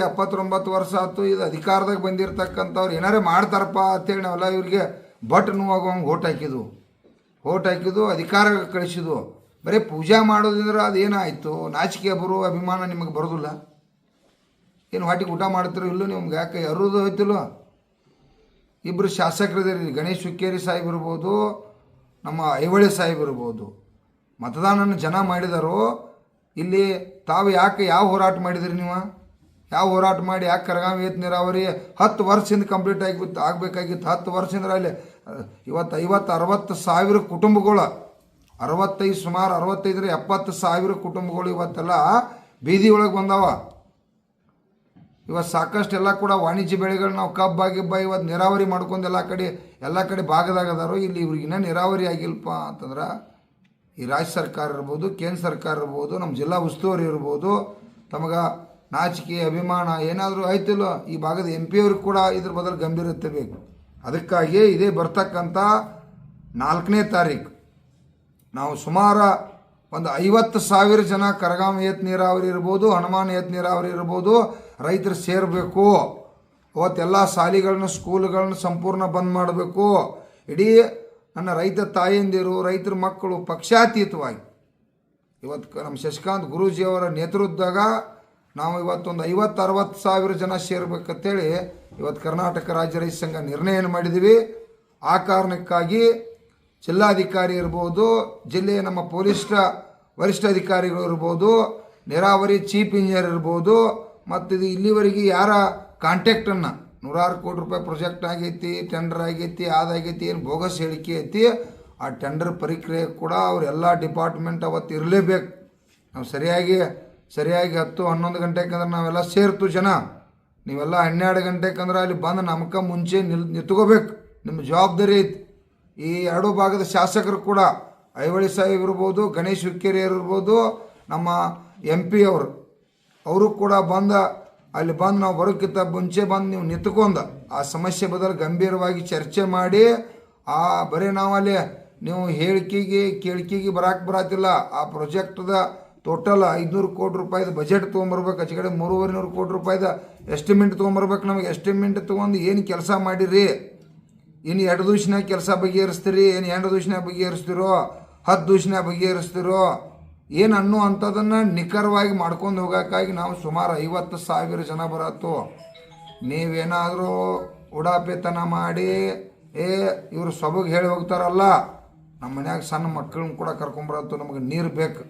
79 ವರ್ಷ ಆಯ್ತು. ಇದು ಅಧಿಕಾರದಾಗ ಬಂದಿರತಕ್ಕಂಥವ್ರು ಏನಾರೇ ಮಾಡ್ತಾರಪ್ಪ ಅಂತೇಳಿ ನಾವೆಲ್ಲ ಇವ್ರಿಗೆ ಬಟ್ ನೋವಾಗುವಂಗೆ ಓಟ್ ಹಾಕಿದ್ದು ಅಧಿಕಾರ ಕಳಿಸಿದ್ದು. ಬರೀ ಪೂಜಾ ಮಾಡೋದ್ರಿಂದ ಅದೇನಾಯಿತು? ನಾಚಿಕೆ ಬರೋ ಅಭಿಮಾನ ನಿಮಗೆ ಬರೋದಿಲ್ಲ ಏನು? ಹೊಟ್ಟಿಗೆ ಊಟ ಮಾಡ್ತಿರೋ ಇಲ್ಲೂ ನಿಮ್ಗೆ ಯಾಕೆ ಅರುದು ಹೋಯ್ತಿಲ್ಲೋ? ಇಬ್ಬರು ಶಾಸಕರಿದ್ದೀರಿ, ಗಣೇಶ್ ಹುಕ್ಕೇರಿ ಸಾಹೇಬ್ ಇರ್ಬೋದು, ನಮ್ಮ ಐಹೊಳೆ ಸಾಹೇಬ್ ಇರ್ಬೋದು. ಮತದಾನನ ಜನ ಮಾಡಿದಾರೋ ಇಲ್ಲಿ. ತಾವು ಯಾಕೆ ಯಾವ ಹೋರಾಟ ಮಾಡಿದಿರಿ ನೀವು? ಯಾವ ಹೋರಾಟ ಮಾಡಿ ಯಾಕೆ ಕರಗಾವಿ ಏತ ನೀರಾವರಿ 10 ವರ್ಷದಿಂದ ಕಂಪ್ಲೀಟ್ ಆಗಬೇಕಾಗಿತ್ತು? 10 ವರ್ಷದಿಂದ ಅಲ್ಲಿ ಇವತ್ತು 50-60 ಸಾವಿರ ಕುಟುಂಬಗಳು, ಸುಮಾರು 65-70 ಸಾವಿರ ಕುಟುಂಬಗಳು ಇವತ್ತೆಲ್ಲ ಬೀದಿ ಒಳಗೆ ಬಂದಾವ. ಇವತ್ತು ಸಾಕಷ್ಟು ಎಲ್ಲ ಕೂಡ ವಾಣಿಜ್ಯ ಬೆಳೆಗಳು ನಾವು ಕಬ್ಬ ಇವತ್ತು ನೀರಾವರಿ ಮಾಡ್ಕೊಂಡು ಎಲ್ಲ ಕಡೆ ಭಾಗದಾಗದಾರೋ. ಇಲ್ಲಿ ಇವ್ರಿಗಿನ್ನ ನೀರಾವರಿ ಆಗಿಲ್ಲಪ್ಪ ಅಂತಂದ್ರೆ ಈ ರಾಜ್ಯ ಸರ್ಕಾರ ಇರ್ಬೋದು, ಕೇಂದ್ರ ಸರ್ಕಾರ ಇರ್ಬೋದು, ನಮ್ಮ ಜಿಲ್ಲಾ ಉಸ್ತುವಾರಿ ಇರ್ಬೋದು, ತಮಗೆ ನಾಚಿಕೆ ಅಭಿಮಾನ ಏನಾದರೂ ಆಯ್ತಿಲ್ಲೋ? ಈ ಭಾಗದ MP ಅವ್ರಿಗೆ ಕೂಡ ಇದ್ರ ಬದಲು ಗಂಭೀರತೆ ಬೇಕು. ಅದಕ್ಕಾಗಿ ಇದೇ ಬರ್ತಕ್ಕಂಥ 4ನೇ ತಾರೀಕು ನಾವು ಸುಮಾರು ಒಂದು 50,000 ಜನ ಕರಗಾಮ ಏತ ನೀರಾವರಿ ಇರ್ಬೋದು, ಹನುಮಾನ್ ಏತ ನೀರಾವರಿ ಇರ್ಬೋದು, ರೈತರು ಸೇರಬೇಕು. ಅವತ್ತೆಲ್ಲ ಶಾಲೆಗಳನ್ನ ಸ್ಕೂಲ್ಗಳನ್ನ ಸಂಪೂರ್ಣ ಬಂದ್ ಮಾಡಬೇಕು. ಇಡೀ ನನ್ನ ರೈತ ತಾಯಂದಿರು, ರೈತರ ಮಕ್ಕಳು ಪಕ್ಷಾತೀತವಾಗಿ ಇವತ್ತು ನಮ್ಮ ಶಶಿಕಾಂತ್ ಗುರೂಜಿಯವರ ನೇತೃತ್ವದಾಗ ನಾವು ಇವತ್ತೊಂದು 50-60 ಸಾವಿರ ಜನ ಸೇರ್ಬೇಕಂತೇಳಿ ಇವತ್ತು ಕರ್ನಾಟಕ ರಾಜ್ಯ ರೈತ ಸಂಘ ನಿರ್ಣಯ ಮಾಡಿದ್ದೀವಿ. ಆ ಕಾರಣಕ್ಕಾಗಿ ಜಿಲ್ಲಾಧಿಕಾರಿ ಇರ್ಬೋದು, ಜಿಲ್ಲೆಯ ನಮ್ಮ ಪೊಲೀಸ್ ವರಿಷ್ಠ ಅಧಿಕಾರಿಗಳು ಇರ್ಬೋದು, ನೀರಾವರಿ ಚೀಫ್ ಇಂಜಿನಿಯರ್ ಇರ್ಬೋದು, ಮತ್ತು ಇದು ಇಲ್ಲಿವರೆಗೆ ಯಾರ ಕಾಂಟ್ಯಾಕ್ಟನ್ನು 100 ಕೋಟಿ ರೂಪಾಯಿ ಪ್ರಾಜೆಕ್ಟ್ ಆಗೈತಿ, ಟೆಂಡರ್ ಆಗೈತಿ, ಅದಾಗೈತಿ, ಏನು ಬೋಗಸ್ ಹೇಳಿಕೆ ಐತಿ, ಆ ಟೆಂಡರ್ ಪ್ರಕ್ರಿಯೆ ಕೂಡ ಅವರೆಲ್ಲ ಡಿಪಾರ್ಟ್ಮೆಂಟ್ ಅವತ್ತು ಇರಲೇಬೇಕು. ನಾವು ಸರಿಯಾಗಿ 10-11 ಗಂಟೆಕಂದ್ರೆ ನಾವೆಲ್ಲ ಸೇರ್ತು ಜನ. ನೀವೆಲ್ಲ 12 ಗಂಟೆಕಂದ್ರೆ ಅಲ್ಲಿ ಬಂದು ನಮ್ಗೆ ಮುಂಚೆ ನಿಂತ್ಕೋಬೇಕು. ನಿಮ್ಮ ಜವಾಬ್ದಾರಿ ಐತಿ. ಈ 2 ಭಾಗದ ಶಾಸಕರು ಕೂಡ ಐಹೊಳೆ ಸಾಹೇಬ್ ಇರ್ಬೋದು, ಗಣೇಶ್ ಹುಕ್ಕೇರಿ ಇರ್ಬೋದು, ನಮ್ಮ MP ಅವರು ಕೂಡ ಅಲ್ಲಿ ಬಂದು ನಾವು ಬರೋಕ್ಕಿಂತ ಮುಂಚೆ ಬಂದು ನೀವು ನಿಂತ್ಕೊಂಡು ಆ ಸಮಸ್ಯೆ ಬದಲು ಗಂಭೀರವಾಗಿ ಚರ್ಚೆ ಮಾಡಿ, ಬರೀ ನಾವಲ್ಲಿ ನೀವು ಕೇಳಿಕೆಗೆ ಬರತ್ತಿಲ್ಲ. ಆ ಪ್ರಾಜೆಕ್ಟ್ದ ಟೋಟಲ್ 500 ಕೋಟಿ ರೂಪಾಯಿದ ಬಜೆಟ್ ತೊಗೊಂಬರ್ಬೇಕು. ಆಚೆ ಕಡೆ 3,500 ಕೋಟಿ ರೂಪಾಯಿದ ಎಸ್ಟಿಮೇಟ್ ತೊಗೊಂಬರ್ಬೇಕು. ನಮಗೆ ಎಸ್ಟಿಮೇಟ್ ತೊಗೊಂಡು ಏನು ಕೆಲಸ ಮಾಡಿರಿ, ಇನ್ನು 2 ದಿವ್ಸನಾಗ ಕೆಲಸ ಬಗೆಹರಿಸ್ತೀರಿ, ಏನು 2 ದಿವ್ಸನಾಗ ಬಗೆಹರಿಸ್ತಿರೋ, 10 ದಿವ್ಸನಾಗ ಬಗೆಹರಿಸ್ತಿರೋ, ಏನು ಅನ್ನುವಂಥದ್ದನ್ನು ನಿಖರವಾಗಿ ಮಾಡ್ಕೊಂಡು ಹೋಗೋಕ್ಕಾಗಿ ನಾವು ಸುಮಾರು 50,000 ಜನ ಬರತ್ತು. ನೀವೇನಾದರೂ ಉಡಾಪೆತನ ಮಾಡಿ ಇವರು ಸೊಬಗೆ ಹೇಳಿ ಹೋಗ್ತಾರಲ್ಲ, ನಮ್ಮ ಮನ್ಯಾಗ ಸಣ್ಣ ಮಕ್ಕಳನ್ನ ಕೂಡ ಕರ್ಕೊಂಬರತ್ತು. ನಮಗೆ ನೀರು ಬೇಕು,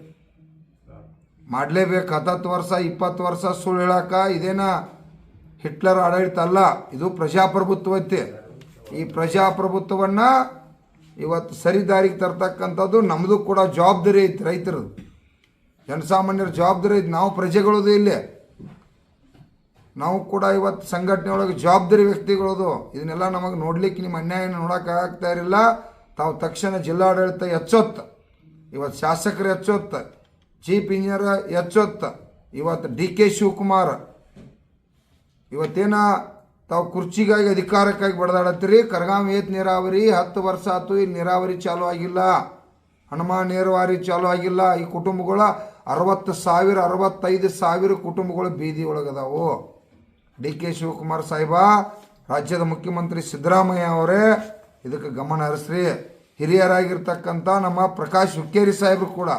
ಮಾಡಲೇಬೇಕು. 10 ವರ್ಷ 20 ವರ್ಷ ಸುಳ್ಳು ಹೇಳಕ್ಕ ಇದೇನ ಹಿಟ್ಲರ್ ಆಡಳಿತ ಅಲ್ಲ, ಇದು ಪ್ರಜಾಪ್ರಭುತ್ವ ಐತಿ. ಈ ಪ್ರಜಾಪ್ರಭುತ್ವವನ್ನು ಇವತ್ತು ಸರಿ ದಾರಿಗೆ ತರ್ತಕ್ಕಂಥದ್ದು ನಮ್ಮದು ಕೂಡ ಜವಾಬ್ದಾರಿ ಐತಿ. ರೈತರದು, ಜನಸಾಮಾನ್ಯರ ಜವಾಬ್ದಾರಿ ಐತಿ. ನಾವು ಪ್ರಜೆಗಳದು, ಇಲ್ಲಿ ನಾವು ಕೂಡ ಇವತ್ತು ಸಂಘಟನೆ ಒಳಗೆ ಜವಾಬ್ದಾರಿ ವ್ಯಕ್ತಿಗಳದು. ಇದನ್ನೆಲ್ಲ ನಮಗೆ ನೋಡ್ಲಿಕ್ಕೆ ನಿಮ್ಮ ಅನ್ಯಾಯನ ನೋಡೋಕ್ಕಾಗ್ತಾ ಇರಲಿಲ್ಲ. ತಾವು ತಕ್ಷಣ ಜಿಲ್ಲಾಡಳಿತ ಎಚ್ಚೊತ್ತ, ಇವತ್ತು ಶಾಸಕರು ಎಚ್ಚೊತ್ತ, ಚೀಫ್ ಇಂಜಿನಿಯರ್ ಎಚ್ಚೊತ್ತ, ಇವತ್ತು DK ಶಿವಕುಮಾರ್ ಇವತ್ತೇನ ತಾವು ಕುರ್ಚಿಗಾಗಿ ಅಧಿಕಾರಕ್ಕಾಗಿ ಬಡದಾಡತ್ತೀರಿ. ಕರಗಾಮ ಏತ ನೀರಾವರಿ 10 ವರ್ಷ ಆಯ್ತು, ಇಲ್ಲಿ ನೀರಾವರಿ ಚಾಲೂ ಆಗಿಲ್ಲ, ಹನುಮಾನ್ ನೀರಾವರಿ ಚಾಲೂ ಆಗಿಲ್ಲ. ಈ ಕುಟುಂಬಗಳ 65 ಸಾವಿರ ಕುಟುಂಬಗಳು ಬೀದಿ ಒಳಗದಾವು. DK ಶಿವಕುಮಾರ್ ಸಾಹೇಬ, ರಾಜ್ಯದ ಮುಖ್ಯಮಂತ್ರಿ ಸಿದ್ದರಾಮಯ್ಯ ಅವರೇ ಇದಕ್ಕೆ ಗಮನ ಹರಿಸ್ರಿ. ಹಿರಿಯರಾಗಿರ್ತಕ್ಕಂಥ ನಮ್ಮ ಪ್ರಕಾಶ್ ಹುಕ್ಕೇರಿ ಸಾಹೇಬರು ಕೂಡ